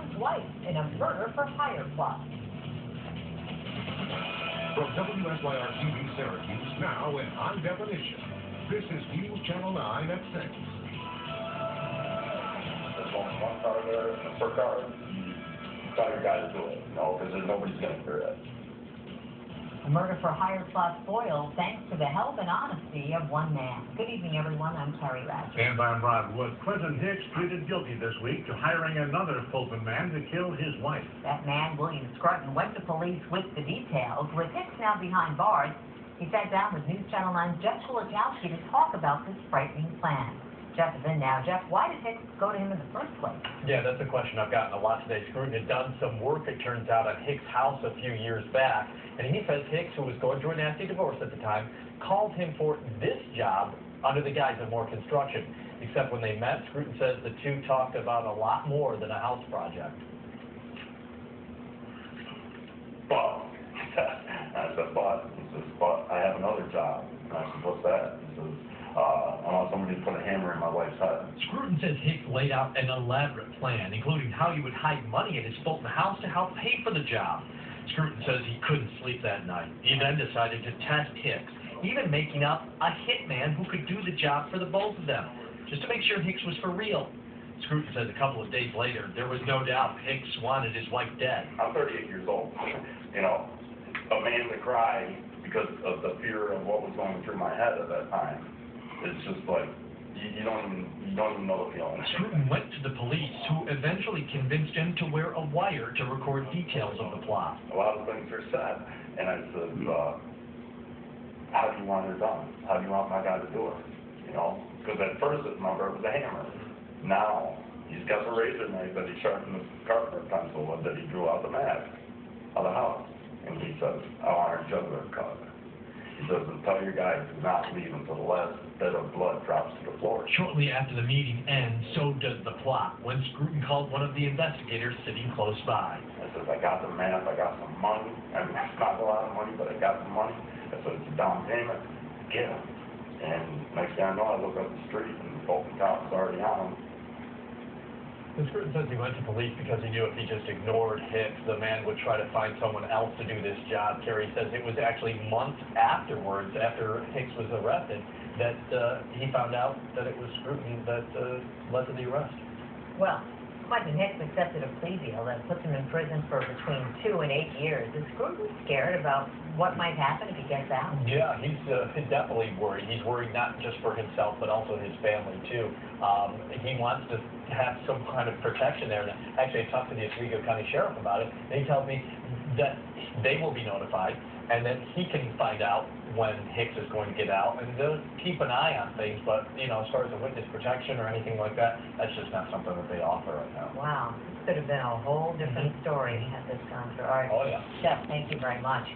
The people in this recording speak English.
man's wife in a murder-for-hire plot. From WSYR TV Syracuse, now in high definition, this is News Channel 9 at 6. There's only one car there, and per car, you tell your guy to do it, because nobody's going to hear it. A murder-for-hire plot foiled thanks to the help and honesty of one man. Good evening, everyone. I'm Terry Ratcher. And I'm Rod Wood. Clinton Hicks pleaded guilty this week to hiring another Fulton man to kill his wife. That man, William Scruton, went to police with the details. With Hicks now behind bars, he sat down with News Channel 9's Jeff Kulakowski to talk about this frightening plan. Jeff is in now. Jeff, why did Hicks go to him in the first place? Yeah, that's a question I've gotten a lot today. Scruton had done some work, it turns out, at Hicks' house a few years back, and he says Hicks, who was going through a nasty divorce at the time, called him for this job under the guise of more construction. Except when they met, Scruton says the two talked about a lot more than a house project. But, I said, he says, but I have another job. And I said, what's that? He says, I want somebody to put a hammer in my wife's head. Scruton says Hicks laid out an elaborate plan, including how he would hide money in his Fulton house to help pay for the job. Scruton says he couldn't sleep that night. He then decided to test Hicks, even making up a hitman who could do the job for the both of them, just to make sure Hicks was for real. Scruton says a couple of days later, there was no doubt Hicks wanted his wife dead. I'm 38 years old. A man to cry because of the fear of what was going through my head at that time. It's just like, you don't even know the feeling. Scruton went to the police, who eventually convinced him to wear a wire to record details of the plot. A lot of things were said, and I said, how do you want her done? How do you want my guy to do it? Because at first, remember, it was a hammer. Now, he's got the razor knife that he sharpened the carpenter pencil with that he drew out the map of the house. And he says, I want her jugular cut. He says, and tell your guy to not leave until the last bit of blood drops to the floor. Shortly after the meeting ends, so does the plot, when Scruton called one of the investigators sitting close by. I says, I got the map, I got some money. I mean, it's not a lot of money, but I got some money. I said, it's a down payment. Get him. And next thing I know, I look up the street, and both the cops are already on him. And Scruton says he went to police because he knew if he just ignored Hicks, the man would try to find someone else to do this job. Terry says it was actually months afterwards, after Hicks was arrested, that he found out that it was Scruton that led to the arrest. Well, Clinton Hicks accepted a plea deal that puts him in prison for between 2 and 8 years. Is Scruton scared about what might happen if he gets out? Yeah, he's definitely worried. He's worried not just for himself, but also his family, too. He wants to have some kind of protection there. And actually, I talked to the Oswego County Sheriff about it, and he tells me that they will be notified, and that he can find out when Hicks is going to get out, and they'll keep an eye on things, but, as far as a witness protection or anything like that, that's just not something that they offer right now. Wow, this could have been a whole different story had this gone through. All right. Oh, yeah. Jeff, thank you very much.